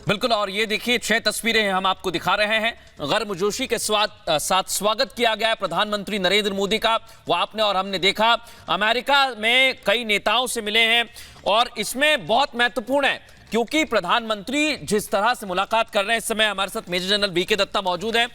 बिल्कुल। और ये देखिए 6 तस्वीरें हम आपको दिखा रहे हैं। गर्मजोशी के साथ स्वागत किया गया है प्रधानमंत्री नरेंद्र मोदी का। वो आपने और हमने देखा। अमेरिका में कई नेताओं से मिले हैं और इसमें बहुत महत्वपूर्ण है क्योंकि प्रधानमंत्री जिस तरह से मुलाकात कर रहे हैं। इस समय हमारे साथ मेजर जनरल वीके दत्ता मौजूद है।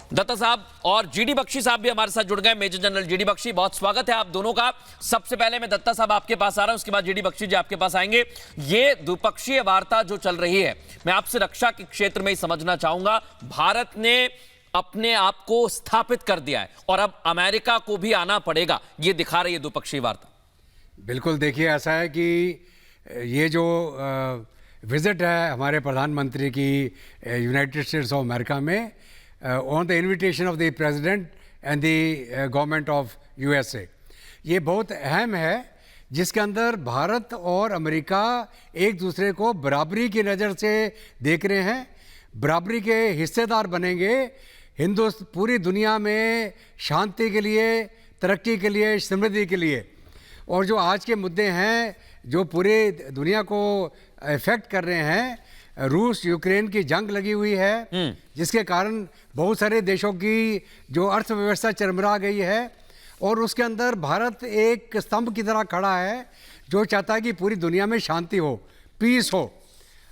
दत्ता साहब और जीडी बख्शी साहब भी हमारे साथ जुड़ गए। मेजर जनरल जीडी बख्शी, बहुत स्वागत है आप दोनों का। सबसे पहले मैं दत्ता साहब आपके पास आ रहा हूं, उसके बाद जीडी बख्शी जी आपके पास आएंगे। ये द्विपक्षीय वार्ता जो चल रही है, मैं आपसे रक्षा के क्षेत्र में ही समझना चाहूंगा। भारत ने अपने आप को स्थापित कर दिया है और अब अमेरिका को भी आना पड़ेगा, ये दिखा रही है द्विपक्षीय वार्ता। बिल्कुल, देखिए ऐसा है कि ये जो विजिट है हमारे प्रधानमंत्री की यूनाइटेड स्टेट्स ऑफ अमेरिका में on the invitation of the president and the government of USA, ये बहुत अहम है, जिसके अंदर भारत और अमेरिका एक दूसरे को बराबरी की नज़र से देख रहे हैं, बराबरी के हिस्सेदार बनेंगे। पूरी दुनिया में शांति के लिए, तरक्की के लिए, समृद्धि के लिए, और जो आज के मुद्दे हैं जो पूरे दुनिया को इफेक्ट कर रहे हैं, रूस यूक्रेन की जंग लगी हुई है जिसके कारण बहुत सारे देशों की जो अर्थव्यवस्था चरमरा गई है, और उसके अंदर भारत एक स्तंभ की तरह खड़ा है जो चाहता है कि पूरी दुनिया में शांति हो, पीस हो।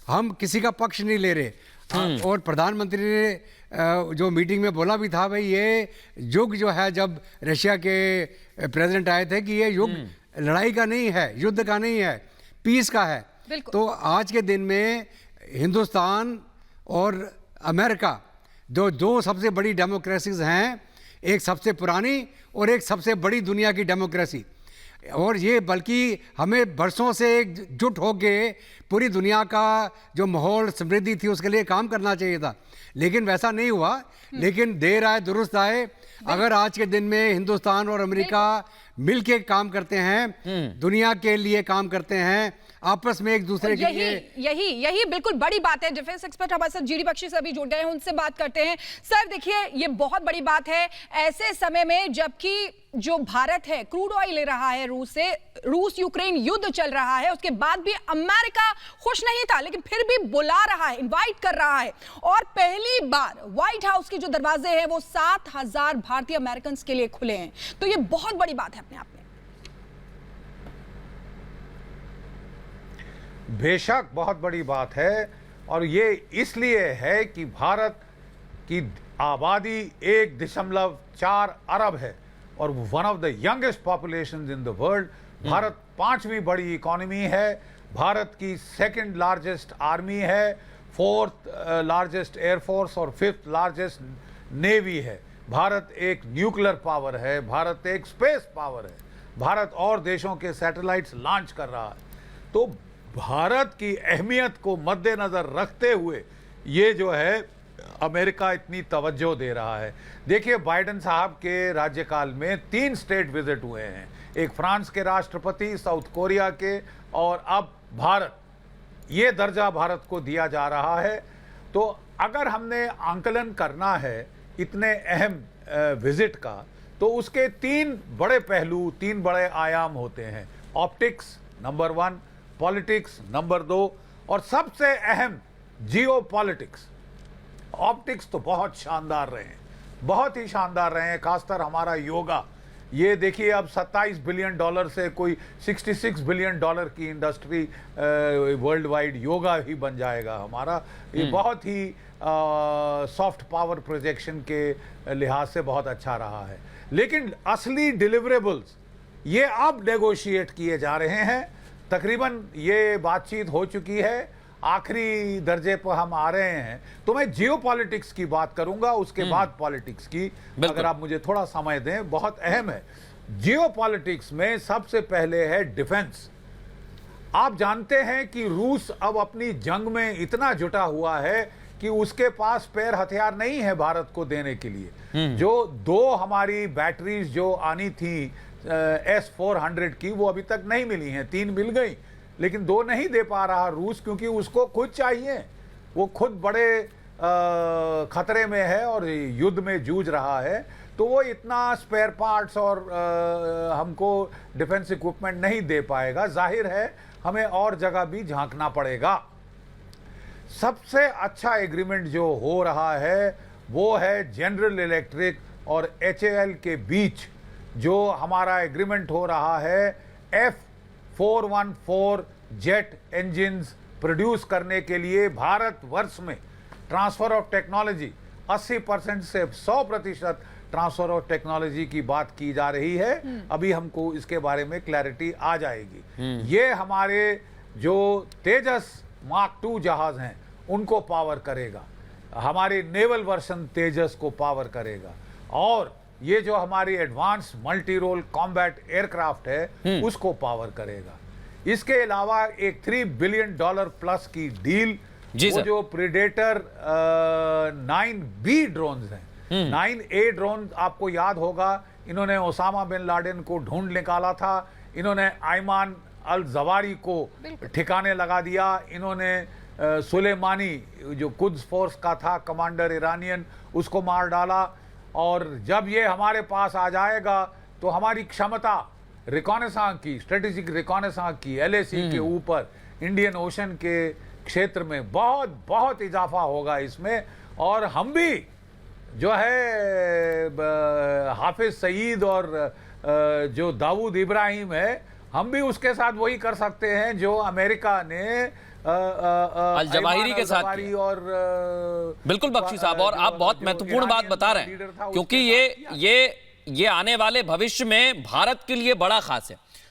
हम किसी का पक्ष नहीं ले रहे। और प्रधानमंत्री ने जो मीटिंग में बोला भी था, भाई ये युग जो है, जब रशिया के प्रेसिडेंट आए थे, कि ये युग लड़ाई का नहीं है, युद्ध का नहीं है, पीस का है। तो आज के दिन में हिंदुस्तान और अमेरिका जो दो सबसे बड़ी डेमोक्रेसीज हैं, एक सबसे पुरानी और एक सबसे बड़ी दुनिया की डेमोक्रेसी, और ये बल्कि हमें बरसों से एकजुट होके पूरी दुनिया का जो माहौल समृद्धि थी उसके लिए काम करना चाहिए था, लेकिन वैसा नहीं हुआ। लेकिन देर आए दुरुस्त आए। अगर आज के दिन में हिंदुस्तान और अमेरिका मिलके काम करते हैं, दुनिया के लिए काम करते हैं, आपस में एक दूसरे के लिए, यही बिल्कुल बड़ी बात है। डिफेंस एक्सपर्ट हमारे साथ जीडी बख्शी से भी जुड़ गए हैं, उनसे बात करते हैं। सर देखिए, ये बहुत बड़ी बात है ऐसे समय में जबकि जो भारत है क्रूड ऑयल ले रहा है रूस से, रूस यूक्रेन युद्ध चल रहा है, उसके बाद भी अमेरिका खुश नहीं था, लेकिन फिर भी बुला रहा है, इनवाइट कर रहा है। और पहली बार व्हाइट हाउस के जो दरवाजे हैं वो 7,000 भारतीय अमेरिकन के लिए खुले हैं। तो ये बहुत बड़ी बात है अपने आप में। बेशक बहुत बड़ी बात है, और ये इसलिए है कि भारत की आबादी 1.4 अरब है और one of the youngest populations in the world. Bharat 5वीं बड़ी इकोनॉमी है, भारत की 2nd लार्जेस्ट आर्मी है, 4th लार्जेस्ट एयरफोर्स और 5th लार्जेस्ट नेवी है। भारत एक न्यूक्लियर पावर है, भारत एक स्पेस पावर है, भारत और देशों के सैटेलाइट्स लॉन्च कर रहा है। तो भारत की अहमियत को मद्देनजर रखते हुए ये जो है अमेरिका इतनी तवज्जो दे रहा है। देखिए, बाइडेन साहब के राज्यकाल में 3 स्टेट विजिट हुए हैं, एक फ्रांस के राष्ट्रपति, साउथ कोरिया के, और अब भारत। ये दर्जा भारत को दिया जा रहा है। तो अगर हमने आंकलन करना है इतने अहम विजिट का, तो उसके 3 बड़े पहलू, 3 बड़े आयाम होते हैं। ऑप्टिक्स नंबर 1, पॉलिटिक्स नंबर 2, और सबसे अहम जियो पॉलिटिक्स। ऑप्टिक्स तो बहुत शानदार रहे हैं, बहुत ही शानदार रहे हैं, खासकर हमारा योगा। ये देखिए, अब $27 बिलियन से कोई $66 बिलियन की इंडस्ट्री वर्ल्ड वाइड योगा ही बन जाएगा हमारा। ये बहुत ही सॉफ्ट पावर प्रोजेक्शन के लिहाज से बहुत अच्छा रहा है। लेकिन असली डिलीवरेबल्स ये अब नेगोशिएट किए जा रहे हैं। तकरीबन ये बातचीत हो चुकी है, आखिरी दर्जे पर हम आ रहे हैं। तो मैं जियोपॉलिटिक्स की बात करूंगा, उसके बाद पॉलिटिक्स की, अगर आप मुझे थोड़ा समय दें, बहुत अहम है। जियोपॉलिटिक्स में सबसे पहले है डिफेंस। आप जानते हैं कि रूस अब अपनी जंग में इतना जुटा हुआ है कि उसके पास स्पेयर हथियार नहीं है भारत को देने के लिए। जो 2 हमारी बैटरीज जो आनी थी S-400 की, वो अभी तक नहीं मिली हैं। 3 मिल गई, लेकिन 2 नहीं दे पा रहा रूस, क्योंकि उसको खुद चाहिए। वो खुद बड़े खतरे में है और युद्ध में जूझ रहा है, तो वो इतना स्पेयर पार्ट्स और हमको डिफेंस इक्विपमेंट नहीं दे पाएगा। जाहिर है हमें और जगह भी झांकना पड़ेगा। सबसे अच्छा एग्रीमेंट जो हो रहा है वो है जनरल इलेक्ट्रिक और HAL के बीच जो हमारा एग्रीमेंट हो रहा है F414 जेट इंजन्स प्रोड्यूस करने के लिए भारत वर्ष में ट्रांसफर ऑफ टेक्नोलॉजी 80% से 100% ट्रांसफर ऑफ टेक्नोलॉजी की बात की जा रही है। अभी हमको इसके बारे में क्लैरिटी आ जाएगी। ये हमारे जो तेजस मार्क 2 जहाज हैं उनको पावर करेगा, हमारे नेवल वर्शन तेजस को पावर करेगा, और ये जो हमारी advance multi role combat aircraft है उसको पावर करेगा। इसके अलावा एक $3 बिलियन प्लस की डील, वो जो प्रीडेटर 9B ड्रोन्स हैं, 9A ड्रोन आपको याद होगा, इन्होंने ओसामा बिन लादेन को ढूंढ निकाला था, इन्होंने आयमान अल जवारी को ठिकाने लगा दिया, इन्होंने सुलेमानी जो कुद्स फोर्स का था कमांडर ईरानियन उसको मार डाला। और जब ये हमारे पास आ जाएगा तो हमारी क्षमता रिकॉनेसांस की, स्ट्रेटेजिक रिकॉनेसांस की LAC के ऊपर इंडियन ओशन के क्षेत्र में बहुत बहुत इजाफा होगा इसमें। और हम भी जो है हाफिज सईद और जो दाऊद इब्राहिम है, हम भी उसके साथ वही कर सकते हैं जो अमेरिका ने अल जवाहिरी के साथ किया। और बिल्कुल बख्शी साहब, और आप बहुत महत्वपूर्ण बात बता रहे हैं क्योंकि ये आने वाले भविष्य में भारत के लिए बड़ा खास है।